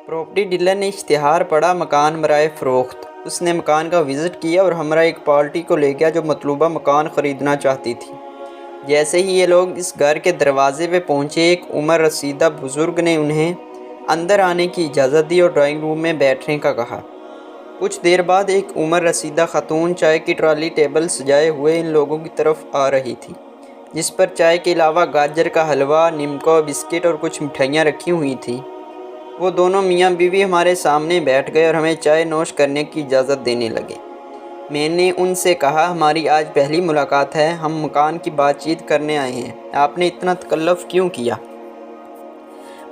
Property dealer ने इश्तिहार पढ़ा मकान बराए फ़रोख्त। उसने मकान का विज़िट किया और हमरा एक पार्टी को ले गया जो मतलूबा मकान ख़रीदना चाहती थी। जैसे ही ये लोग इस घर के दरवाजे पे पहुँचे, एक उम्र रसीदा बुज़ुर्ग ने उन्हें अंदर आने की इजाज़त दी और ड्राइंग रूम में बैठने का कहा। कुछ देर बाद एक उम्र रसीदा ख़ातून चाय की ट्राली टेबल सजाए हुए इन लोगों की तरफ आ रही थी, जिस पर चाय के अलावा गाजर का हलवा, निमका, बिस्किट और कुछ मिठाइयाँ रखी हुई थी। वो दोनों मियाँ बीवी हमारे सामने बैठ गए और हमें चाय नोश करने की इजाज़त देने लगे। मैंने उनसे कहा, हमारी आज पहली मुलाकात है, हम मकान की बातचीत करने आए हैं, आपने इतना तकल्लुफ़ क्यों किया?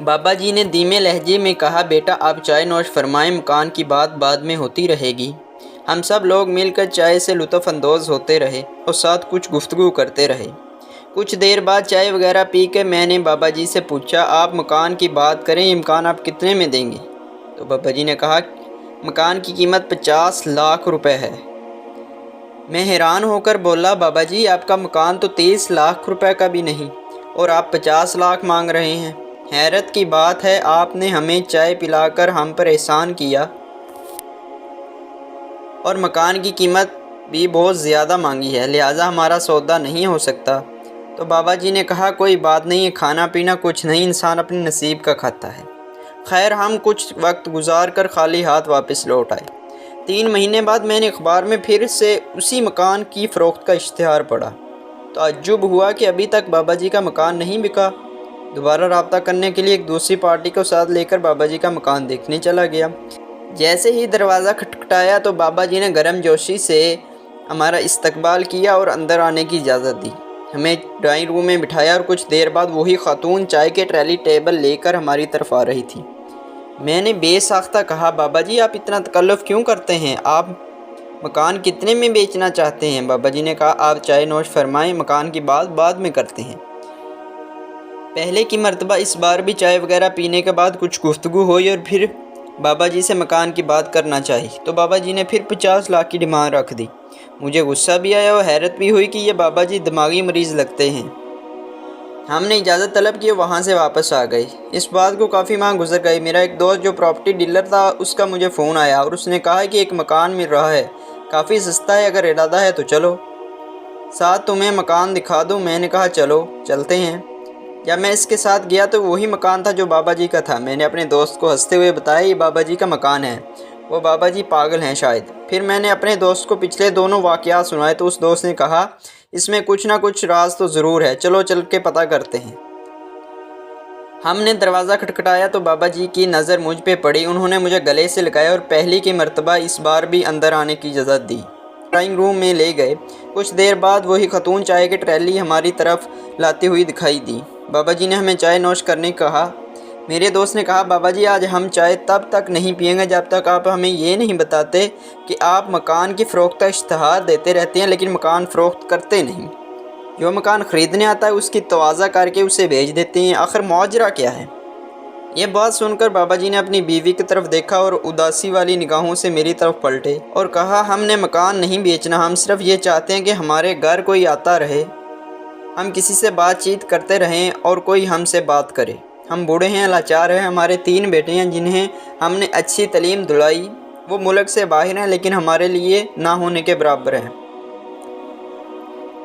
बाबा जी ने धीमे लहजे में कहा, बेटा आप चाय नोश फरमाएं, मकान की बात बाद में होती रहेगी। हम सब लोग मिलकर चाय से लुत्फ़ अंदोज़ होते रहे और साथ कुछ गुफ्तगू करते रहे। कुछ देर बाद चाय वगैरह पी के मैंने बाबा जी से पूछा, आप मकान की बात करें, ये मकान आप कितने में देंगे? तो बाबा जी ने कहा, मकान की कीमत 50 लाख रुपए है। मैं हैरान होकर बोला, बाबा जी आपका मकान तो 30 लाख रुपए का भी नहीं और आप 50 लाख मांग रहे हैं। हैरत की बात है, आपने हमें चाय पिलाकर हम पर एहसान किया और मकान की कीमत भी बहुत ज़्यादा मांगी है, लिहाजा हमारा सौदा नहीं हो सकता। तो बाबा जी ने कहा, कोई बात नहीं, खाना पीना कुछ नहीं, इंसान अपने नसीब का खाता है। खैर हम कुछ वक्त गुजार कर खाली हाथ वापस लौट आए। 3 महीने बाद मैंने अखबार में फिर से उसी मकान की फ़रोख्त का इश्तिहार पढ़ा। ताज्जुब हुआ कि अभी तक बाबा जी का मकान नहीं बिका। दोबारा रब्ता करने के लिए एक दूसरी पार्टी को साथ लेकर बाबा जी का मकान देखने चला गया। जैसे ही दरवाज़ा खटखटाया तो बाबा जी ने गर्मजोशी से हमारा इस्तकबाल किया और अंदर आने की इजाज़त दी। हमें ड्राइंग रूम में बिठाया और कुछ देर बाद वही खातून चाय के ट्रैली टेबल लेकर हमारी तरफ आ रही थी। मैंने बेसाख्ता कहा, बाबा जी आप इतना तकल्लुफ़ क्यों करते हैं? आप मकान कितने में बेचना चाहते हैं? बाबा जी ने कहा, आप चाय नोश फरमाएं, मकान की बात बाद में करते हैं। पहले की मर्तबा इस बार भी चाय वगैरह पीने के बाद कुछ गुफ्तगू हुई और फिर बाबा जी से मकान की बात करना चाहिए तो बाबा जी ने फिर 50 लाख की डिमांड रख दी। मुझे गुस्सा भी आया और हैरत भी हुई कि ये बाबा जी दिमागी मरीज़ लगते हैं। हमने इजाज़त तलब की, वहाँ से वापस आ गए। इस बात को काफ़ी माह गुजर गई। मेरा एक दोस्त जो प्रॉपर्टी डीलर था, उसका मुझे फ़ोन आया और उसने कहा कि एक मकान मिल रहा है, काफ़ी सस्ता है, अगर इरादा है तो चलो, साथ तुम्हें मकान दिखा दूँ। मैंने कहा चलो चलते हैं। जब मैं इसके साथ गया तो वही मकान था जो बाबा जी का था। मैंने अपने दोस्त को हंसते हुए बताया, ये बाबा जी का मकान है, वो बाबा जी पागल हैं शायद। फिर मैंने अपने दोस्त को पिछले दोनों वाक़यात सुनाए तो उस दोस्त ने कहा, इसमें कुछ ना कुछ राज तो ज़रूर है, चलो चल के पता करते हैं। हमने दरवाज़ा खटखटाया तो बाबा जी की नज़र मुझ पे पड़ी। उन्होंने मुझे गले से लगाया और पहली की मर्तबा इस बार भी अंदर आने की इजाज़त दी। ड्राइंग रूम में ले गए। कुछ देर बाद वही खातून चाय की ट्रैली हमारी तरफ लाती हुई दिखाई दी। बाबा जी ने हमें चाय नोश करने कहा। मेरे दोस्त ने कहा, बाबा जी आज हम चाय तब तक नहीं पिएंगे जब तक आप हमें ये नहीं बताते कि आप मकान की फ़रोख्त का इश्तिहार देते रहते हैं लेकिन मकान फ़रोख्त करते नहीं। जो मकान ख़रीदने आता है उसकी तवाज़ा करके उसे भेज देते हैं, आखिर मौजरा क्या है? ये बात सुनकर बाबा जी ने अपनी बीवी की तरफ देखा और उदासी वाली निगाहों से मेरी तरफ पलटे और कहा, हमने मकान नहीं बेचना, हम सिर्फ ये चाहते हैं कि हमारे घर कोई आता रहे, हम किसी से बातचीत करते रहें और कोई हमसे बात करे। हम बूढ़े हैं, लाचार हैं, हमारे 3 बेटे हैं जिन्हें हमने अच्छी तालीम दिलाई, वो मुल्क से बाहर हैं लेकिन हमारे लिए ना होने के बराबर हैं।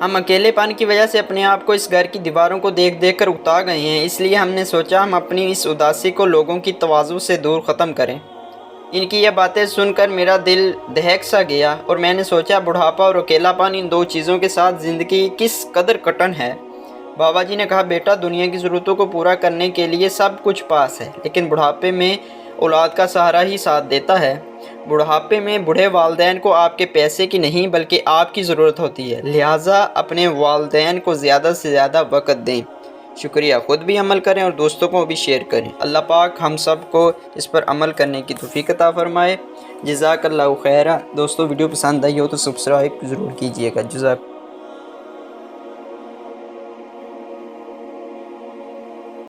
हम अकेलेपन की वजह से अपने आप को इस घर की दीवारों को देख देख कर उकता गए हैं, इसलिए हमने सोचा हम अपनी इस उदासी को लोगों की तवाज़ु से दूर ख़त्म करें। इनकी यह बातें सुनकर मेरा दिल दहक सा गया और मैंने सोचा, बुढ़ापा और अकेलापन, इन 2 चीज़ों के साथ ज़िंदगी किस कदर कठिन है। बाबा जी ने कहा, बेटा दुनिया की ज़रूरतों को पूरा करने के लिए सब कुछ पास है, लेकिन बुढ़ापे में औलाद का सहारा ही साथ देता है। बुढ़ापे में बूढ़े वालिदैन को आपके पैसे की नहीं बल्कि आपकी ज़रूरत होती है, लिहाजा अपने वालिदैन को ज़्यादा से ज़्यादा वक़्त दें। शुक्रिया, ख़ुद भी अमल करें और दोस्तों को भी शेयर करें। अल्लाह पाक हम सब को इस पर अमल करने की तौफीक अता फ़रमाए। जज़ाकल्लाहु खैरा। दोस्तों वीडियो पसंद आई हो तो सब्सक्राइब ज़रूर कीजिएगा। जज़ाक